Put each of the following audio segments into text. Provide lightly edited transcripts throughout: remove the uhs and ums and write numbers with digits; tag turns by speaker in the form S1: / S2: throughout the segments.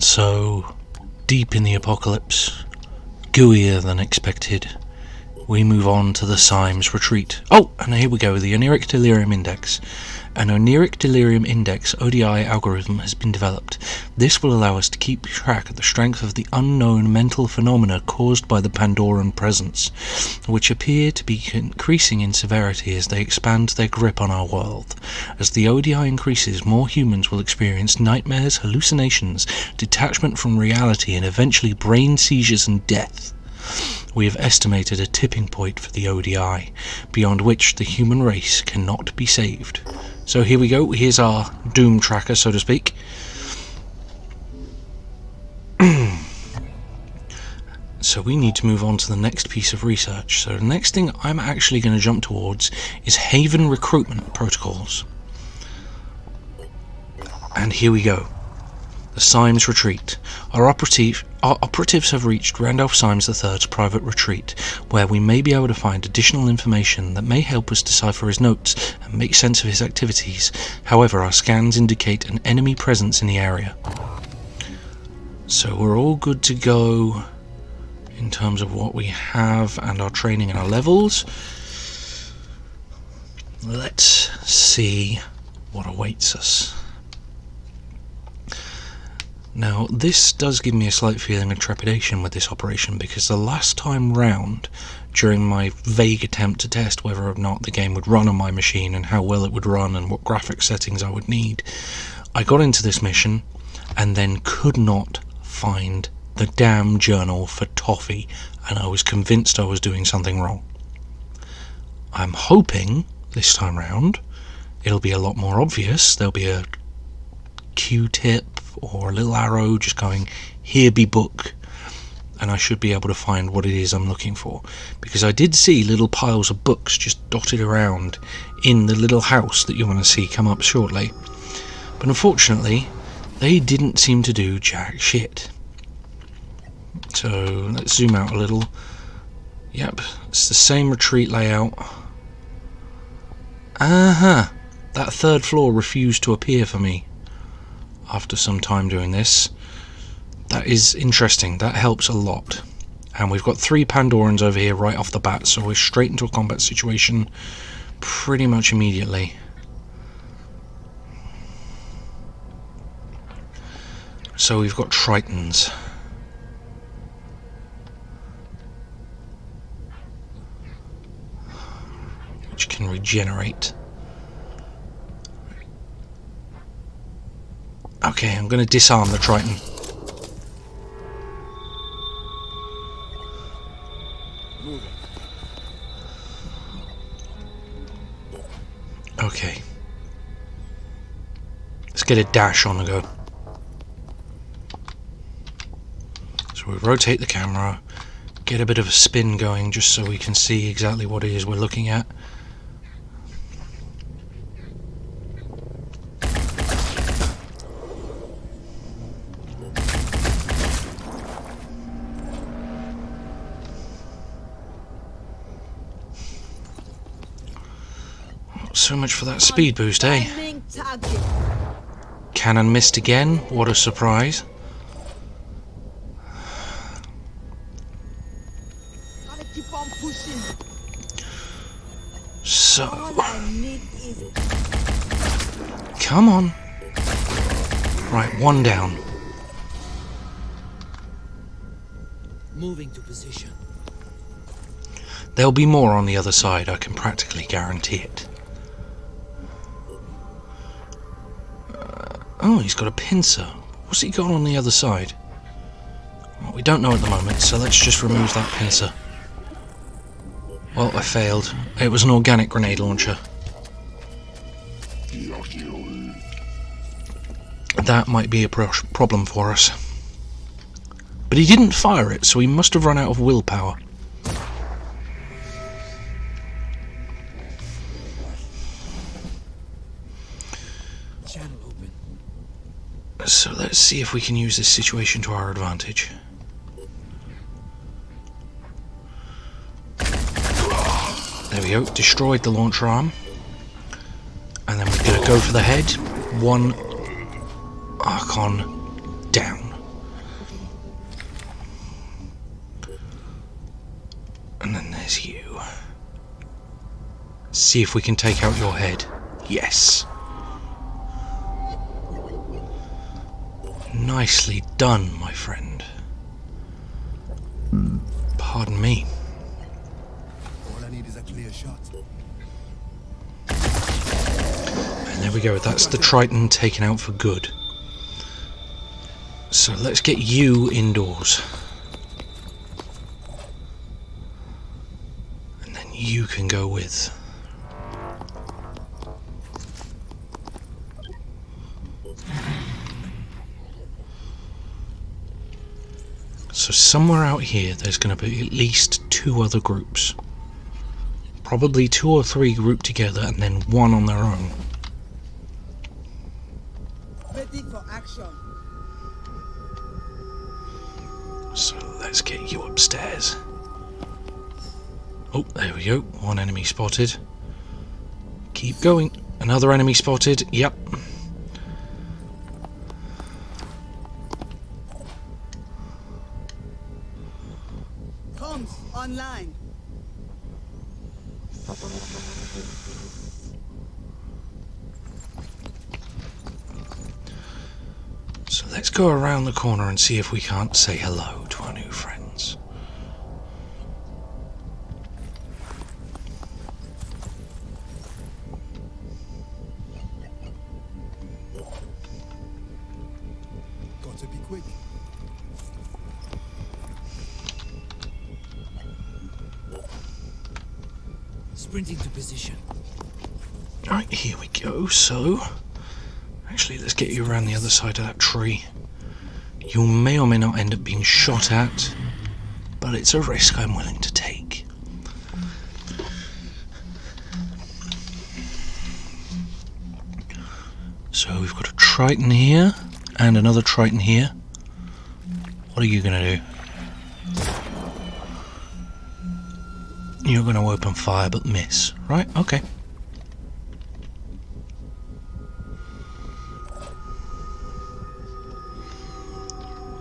S1: So, deep in the apocalypse, gooier than expected, we move on to the Symes retreat. Oh, and here we go, the Oniric Delirium Index. An Oniric Delirium Index ODI algorithm has been developed. This will allow us to keep track of the strength of the unknown mental phenomena caused by the Pandoran presence, which appear to be increasing in severity as they expand their grip on our world. As the ODI increases, more humans will experience nightmares, hallucinations, detachment from reality, and eventually brain seizures and death. We have estimated a tipping point for the ODI, beyond which the human race cannot be saved. So here we go, here's our doom tracker, so to speak. So we need to move on to the next piece of research. So the next thing I'm actually going to jump towards is Haven recruitment protocols. And here we go. The Symes retreat. Our operatives have reached Randolph Symes III's private retreat, where we may be able to find additional information that may help us decipher his notes and make sense of his activities. However, our scans indicate an enemy presence in the area. So we're all good to go in terms of what we have and our training and our levels. Let's see what awaits us. Now, this does give me a slight feeling of trepidation with this operation, because the last time round, during my vague attempt to test whether or not the game would run on my machine and how well it would run and what graphic settings I would need, I got into this mission and then could not find the damn journal for toffee, and I was convinced I was doing something wrong. I'm hoping this time round it'll be a lot more obvious. There'll be a Q-tip or a little arrow just going, here be book, and I should be able to find what it is I'm looking for, because I did see little piles of books just dotted around in the little house that you're going to see come up shortly, but unfortunately they didn't seem to do jack shit. So let's zoom out a little. Yep, it's the same retreat layout. That third floor refused to appear for me after some time doing this. That is interesting, that helps a lot. And we've got 3 Pandorans over here right off the bat, so we're straight into a combat situation pretty much immediately. So we've got Tritons. Which can regenerate. Okay, I'm going to disarm the Triton. Okay. Let's get a dash on the go. So we rotate the camera, get a bit of a spin going just so we can see exactly what it is we're looking at. So much for that speed boost, eh? Cannon missed again, what a surprise. So, come on. Right, one down.
S2: Moving to position.
S1: There'll be more on the other side, I can practically guarantee it. Oh, he's got a pincer. What's he got on the other side? Well, we don't know at the moment, so let's just remove that pincer. Well, I failed. It was an organic grenade launcher. That might be a problem for us. But he didn't fire it, so he must have run out of willpower. So let's see if we can use this situation to our advantage. There we go, destroyed the launcher arm. And then we're going to go for the head. One Archon down. there's you. See if we can take out your head. Yes. Nicely done, my friend. Pardon me.
S3: All I need is a clear shot.
S1: And there we go, that's the Triton taken out for good. So let's get you indoors. And then you can go with. So somewhere out here there's going to be at least 2 other groups. Probably 2 or 3 grouped together and then 1 on their own.
S4: Ready for action.
S1: So let's get you upstairs. Oh, there we go. 1 enemy spotted. Keep going. Another enemy spotted. Yep.
S4: Comms online.
S1: So let's go around the corner and see if we can't say hello to our new friends.
S3: Got to be quick.
S2: Sprinting to position.
S1: Alright, here we go. So, actually, let's get you around the other side of that tree. You may or may not end up being shot at, but it's a risk I'm willing to take. So we've got a Triton here, and another Triton here. What are you going to do? You're going to open fire but miss, right? Okay.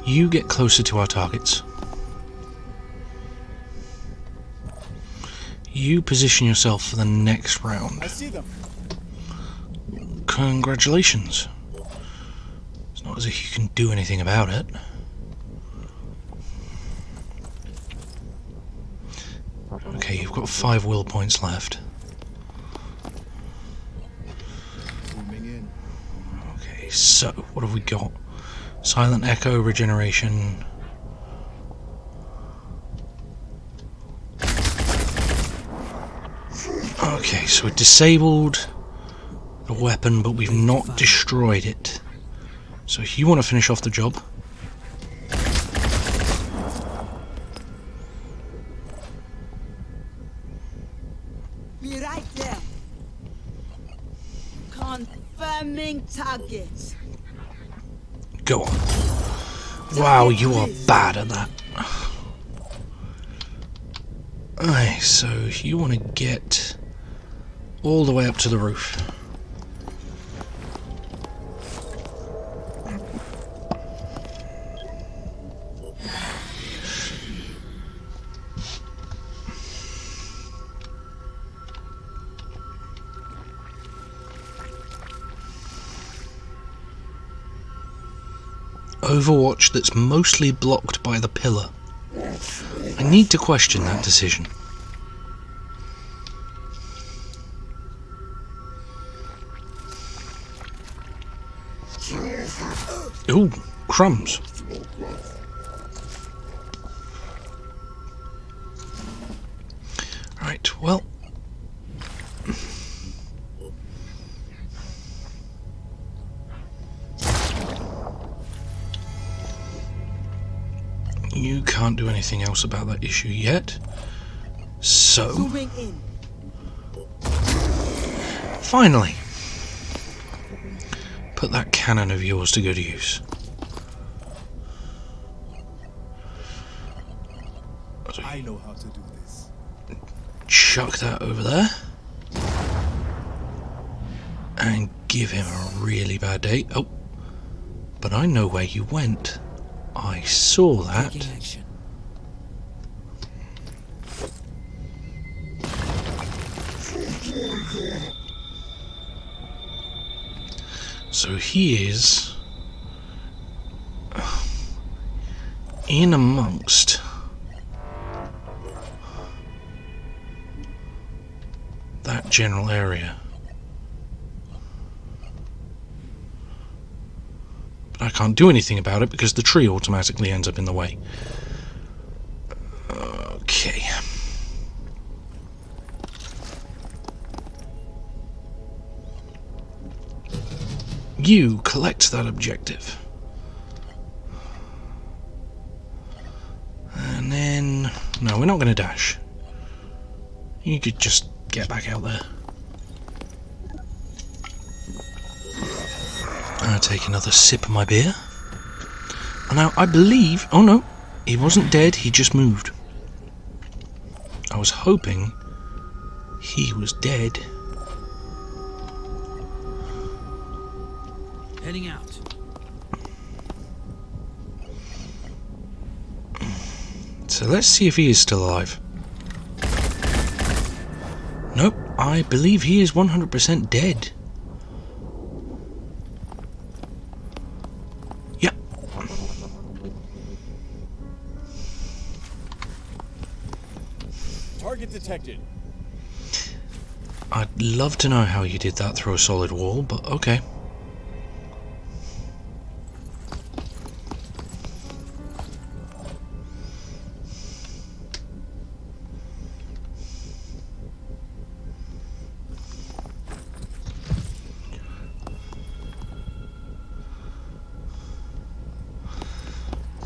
S1: You get closer to our targets. You position yourself for the next round.
S3: I see them.
S1: Congratulations. It's not as if you can do anything about it. Okay, you've got 5 will points left.
S3: Zooming in.
S1: Okay, so what have we got? Silent Echo, regeneration. Okay, so we've disabled the weapon, but we've not destroyed it. So if you want to finish off the job.
S4: Be right there. Confirming target.
S1: Go on. Wow, you are bad at that. Alright, so you want to get all the way up to the roof. Overwatch that's mostly blocked by the pillar. I need to question that decision. Ooh, crumbs. Right, well. You can't do anything else about that issue yet. So,
S4: Zooming in.
S1: finally, put that cannon of yours to good use.
S3: I know how to do this.
S1: Chuck that over there. And give him a really bad day. Oh, but I know where you went. I saw that.
S2: Taking action.
S1: So he is in amongst that general area. But I can't do anything about it because the tree automatically ends up in the way. Okay. You collect that objective. And then... no, we're not going to dash. You could just get back out there. I'll take another sip of my beer. And now I believe... oh no, he wasn't dead, he just moved. I was hoping he was dead.
S2: Heading out.
S1: So let's see if he is still alive. Nope, I believe he is 100% dead. Yep.
S5: Target detected.
S1: I'd love to know how you did that through a solid wall, but okay.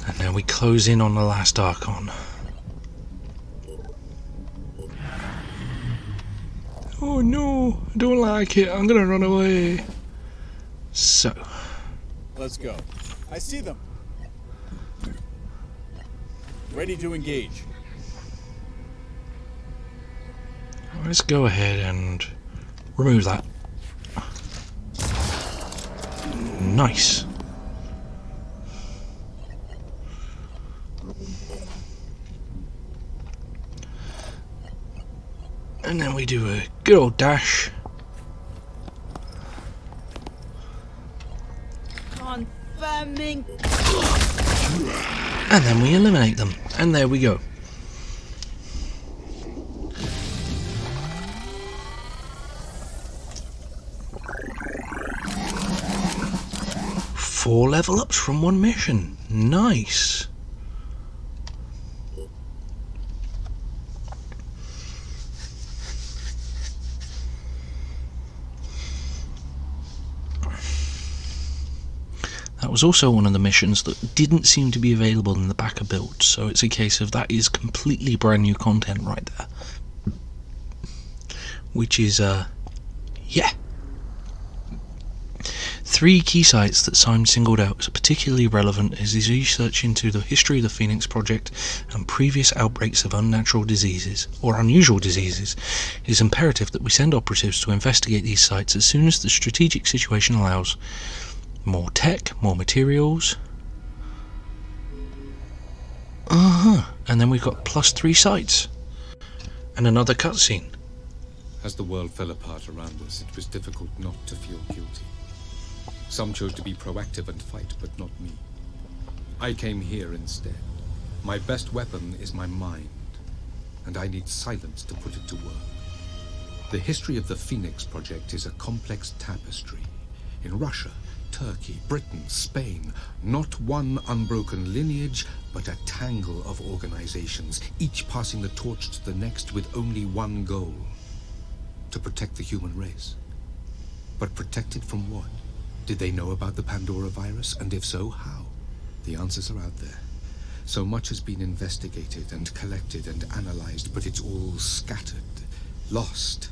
S1: And now we close in on the last Archon. Oh no, I don't like it, I'm gonna run away. So,
S5: Let's go. I see them. Ready to engage.
S1: let's go ahead and remove that. Nice. And then we do a good old dash.
S4: Confirming.
S1: And then we eliminate them. And there we go. Four level ups from one mission. Nice. That was also one of the missions that didn't seem to be available in the backer build, so it's a case of that is completely brand new content right there. Which is, yeah. 3 key sites that Simon singled out as particularly relevant is his research into the history of the Phoenix Project and previous outbreaks of unnatural diseases, or unusual diseases. It is imperative that we send operatives to investigate these sites as soon as the strategic situation allows. More tech, more materials. And then we've got +3 sites. And another cutscene.
S6: As the world fell apart around us, it was difficult not to feel guilty. Some chose to be proactive and fight, but not me. I came here instead. My best weapon is my mind, and I need silence to put it to work. The history of the Phoenix Project is a complex tapestry. In Russia, Turkey, Britain, Spain, not one unbroken lineage, but a tangle of organizations, each passing the torch to the next with only one goal: to protect the human race. But protect it from what? Did they know about the Pandoravirus, and if so, how? The answers are out there. So much has been investigated and collected and analyzed, but it's all scattered, lost.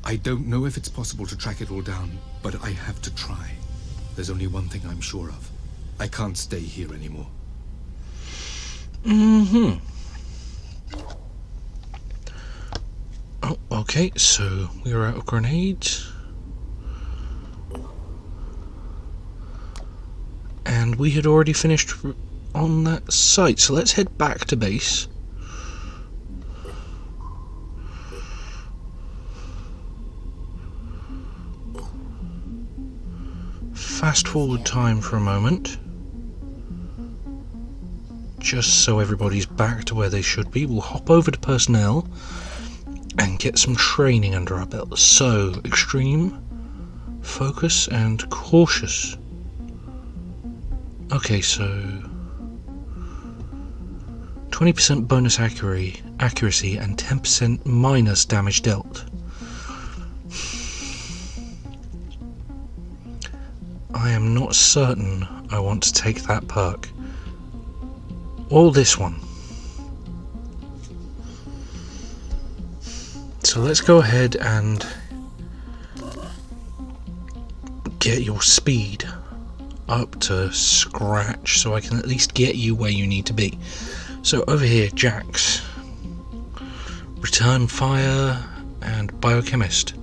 S6: I don't know if it's possible to track it all down, but I have to try. There's only one thing I'm sure of. I can't stay here anymore.
S1: Oh, okay, so we're out of grenades. And we had already finished on that site, so let's head back to base. fast forward time for a moment. Just so everybody's back to where they should be, we'll hop over to personnel and get some training under our belt. So, extreme, focus, and cautious. Okay, so 20% bonus accuracy and 10% minus damage dealt. I am not certain I want to take that perk. Or this one. So let's go ahead and get your speed up to scratch so I can at least get you where you need to be. So over here, Jax, Return Fire, and Biochemist.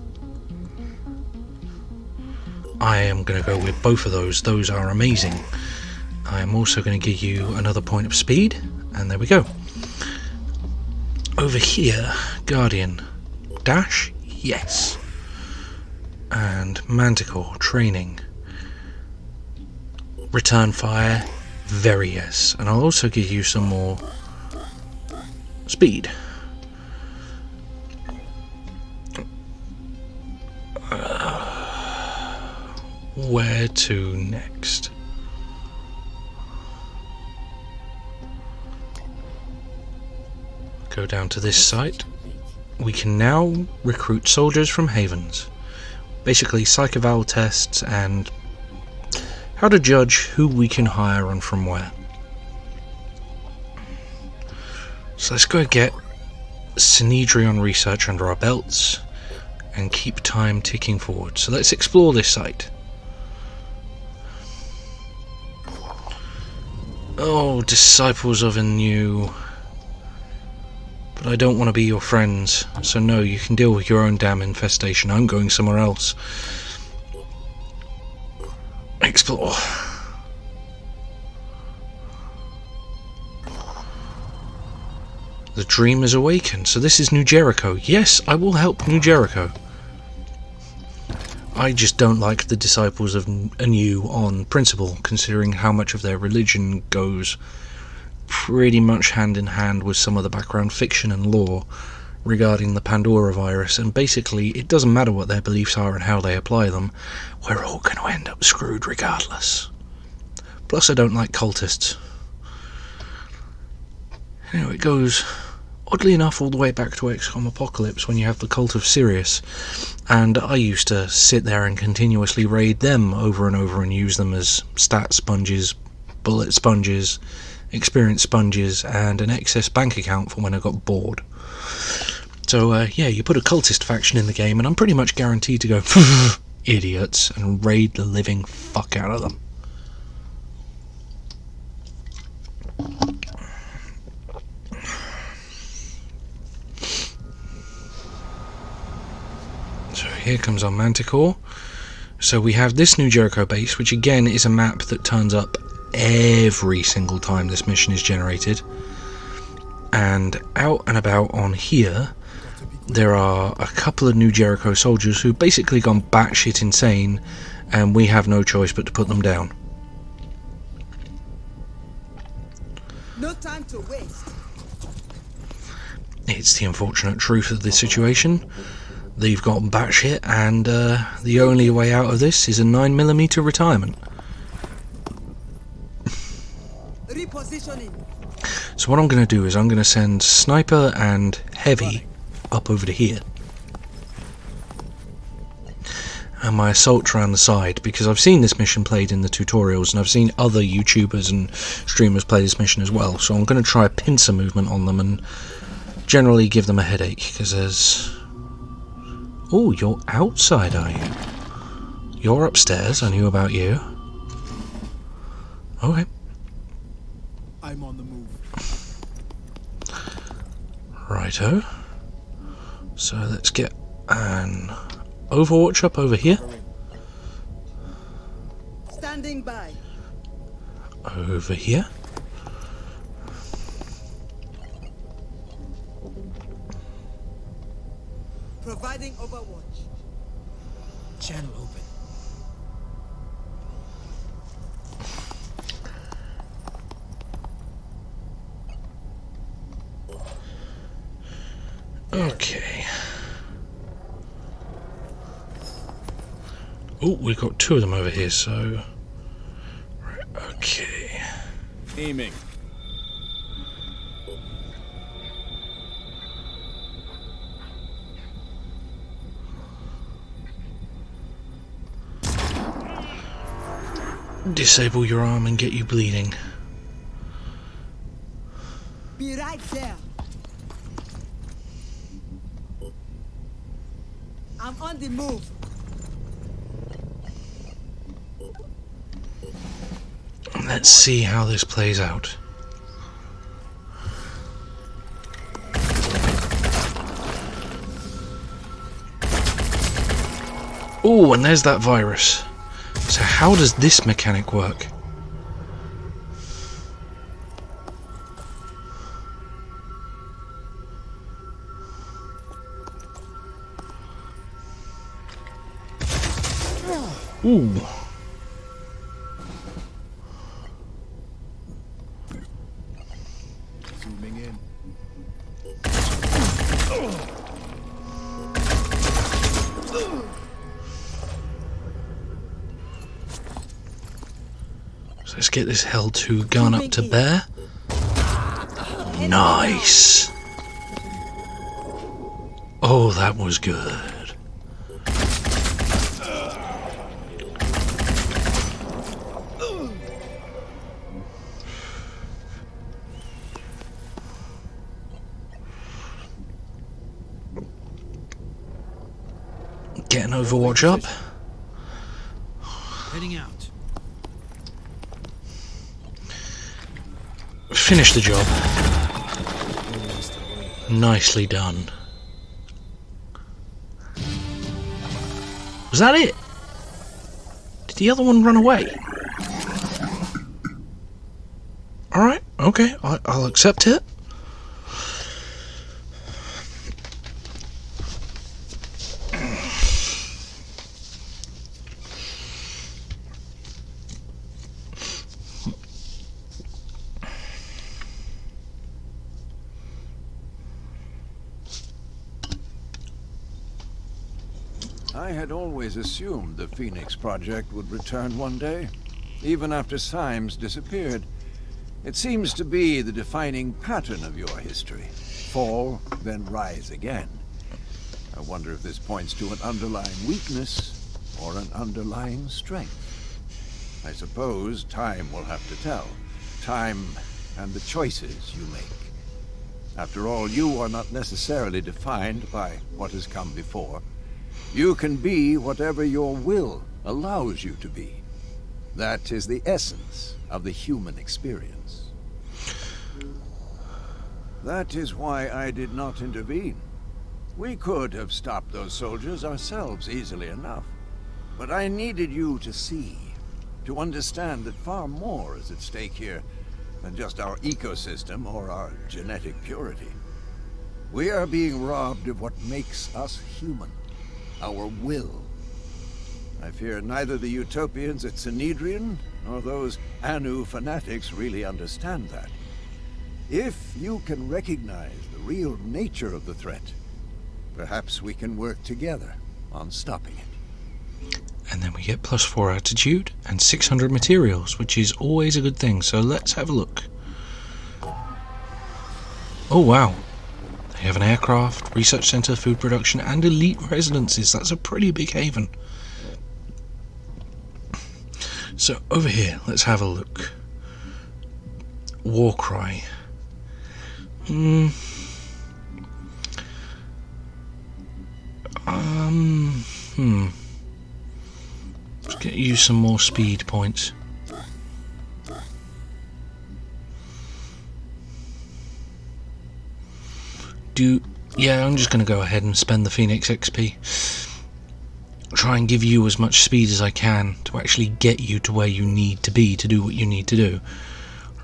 S1: I am going to go with both of those. Those are amazing. I am also going to give you another point of speed, and there we go. Over here, Guardian. Dash? Yes. And Manticore, training. Return Fire? Very yes. And I'll also give you some more speed. Where to next? Go down to this site. We can now recruit soldiers from havens. Basically psych eval tests and how to judge who we can hire and from where. So let's go get Synedrion research under our belts and keep time ticking forward. So let's explore this site. Oh, disciples of a new... But I don't want to be your friends, so no, you can deal with your own damn infestation. I'm going somewhere else. Explore. The dream is awakened. So this is New Jericho. Yes, I will help New Jericho. I just don't like the disciples of Anu on principle, considering how much of their religion goes pretty much hand in hand with some of the background fiction and lore regarding the Pandoravirus, and basically it doesn't matter what their beliefs are and how they apply them, we're all going to end up screwed regardless. Plus I don't like cultists. Anyway, it goes oddly enough all the way back to XCOM Apocalypse when you have the Cult of Sirius, and I used to sit there and continuously raid them over and over and use them as stat sponges, bullet sponges, experience sponges, and an excess bank account for when I got bored. So yeah, you put a cultist faction in the game and I'm pretty much guaranteed to go idiots and raid the living fuck out of them. So here comes our Manticore. So we have this New Jericho base, which again is a map that turns up every single time this mission is generated. And out and about on here, there are a couple of New Jericho soldiers who've basically gone batshit insane, and we have no choice but to put them down.
S4: No time to waste.
S1: It's the unfortunate truth of this situation. They've gotten batshit, and the only way out of this is a 9mm retirement.
S4: Repositioning.
S1: So what I'm going to do is I'm going to send Sniper and Heavy up over to here. And my assaults around the side, because I've seen this mission played in the tutorials and I've seen other YouTubers and streamers play this mission as well. So I'm going to try a pincer movement on them and generally give them a headache, because there's... Oh, you're outside, are you? You're upstairs, I knew about you. Okay.
S3: I'm on the move.
S1: Righto. So let's get an Overwatch up over here.
S4: Standing by.
S1: Over here.
S4: Providing overwatch.
S2: Channel open.
S1: Okay. Oh, we've got two of them over here, so... Right, okay.
S5: Aiming.
S1: Disable your arm and get you bleeding.
S4: Be right there. I'm on the move.
S1: Let's see how this plays out. Oh, and there's that virus. So how does this mechanic work? Ooh.
S3: Zooming in.
S1: So let's get this Hell 2 gun up to bear. Nice. Oh, that was good. Getting Overwatch up.
S2: Heading out.
S1: Finish the job. Nicely done. Was that it? Did the other one run away? Alright, okay, I'll accept it.
S7: I had always assumed the Phoenix Project would return one day, even after Symes disappeared. It seems to be the defining pattern of your history. Fall, then rise again. I wonder if this points to an underlying weakness or an underlying strength. I suppose time will have to tell. Time and the choices you make. After all, you are not necessarily defined by what has come before. You can be whatever your will allows you to be. That is the essence of the human experience. That is why I did not intervene. We could have stopped those soldiers ourselves easily enough. But I needed you to see, to understand that far more is at stake here than just our ecosystem or our genetic purity. We are being robbed of what makes us human. Our will. I fear neither the utopians at Sanhedrin nor those Anu fanatics really understand that. If you can recognize the real nature of the threat, perhaps we can work together on stopping it.
S1: And then we get +4 attitude and 600 materials, which is always a good thing, so let's have a look. Oh wow. They have an aircraft, research center, food production, and elite residences. That's a pretty big haven. So over here, let's have a look. Warcry. Let's get you some more speed points. Yeah, I'm just going to go ahead and spend the Phoenix XP. Try and give you as much speed as I can to actually get you to where you need to be to do what you need to do.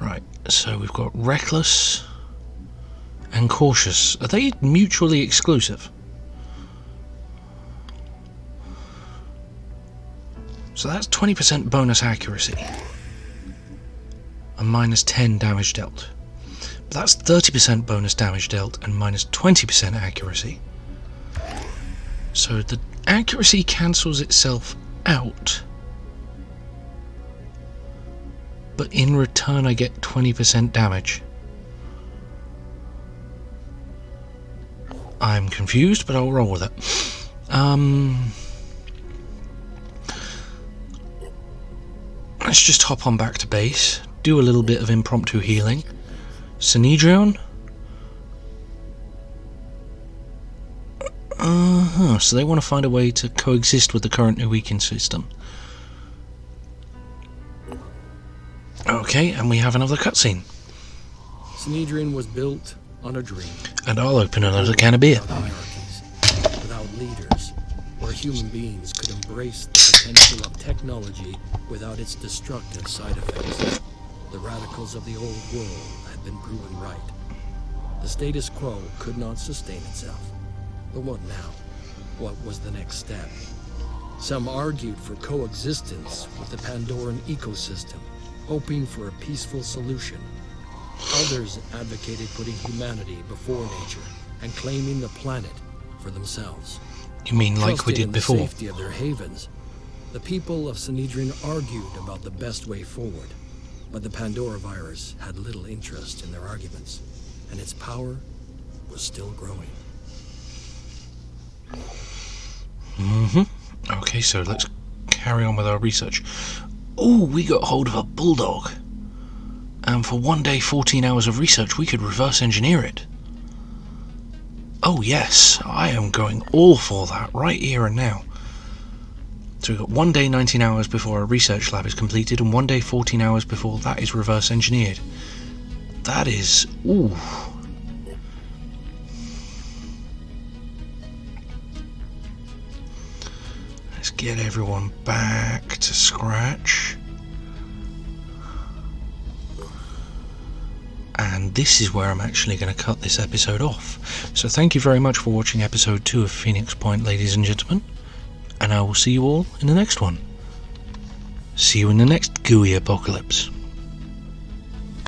S1: Right, so we've got Reckless and Cautious. Are they mutually exclusive? So that's 20% bonus accuracy and -10 damage dealt. But that's 30% bonus damage dealt and -20% accuracy. So the accuracy cancels itself out, but in return I get 20% damage. I'm confused, but I'll roll with it. Let's just hop on back to base, do a little bit of impromptu healing. Synedrion? So they want to find a way to coexist with the current Uekin system. Okay, and we have another cutscene.
S2: Synedrion was built on a dream.
S1: And I'll open another can of beer.
S2: Without hierarchies, without leaders, where human beings could embrace the potential of technology without its destructive side effects. The radicals of the old world had been proven right. The status quo could not sustain itself. But what now? What was the next step? Some argued for coexistence with the Pandoran ecosystem, hoping for a peaceful solution. Others advocated putting humanity before nature and claiming the planet for themselves.
S1: You mean like we
S2: Trusting
S1: did
S2: in
S1: before?
S2: the safety of their havens, the people of Synedrion argued about the best way forward, but the Pandoravirus had little interest in their arguments, and its power was still growing.
S1: Okay, so let's carry on with our research. Oh, we got hold of a bulldog. And for 1 day, 14 hours of research, we could reverse engineer it. Oh yes, I am going all for that right here and now. So we've got 1 day, 19 hours before our research lab is completed, and 1 day, 14 hours before that is reverse engineered. That is... ooh. Let's get everyone back to scratch. And this is where I'm actually going to cut this episode off. So thank you very much for watching episode 2 of Phoenix Point, ladies and gentlemen. And I will see you all in the next one. See you in the next gooey apocalypse.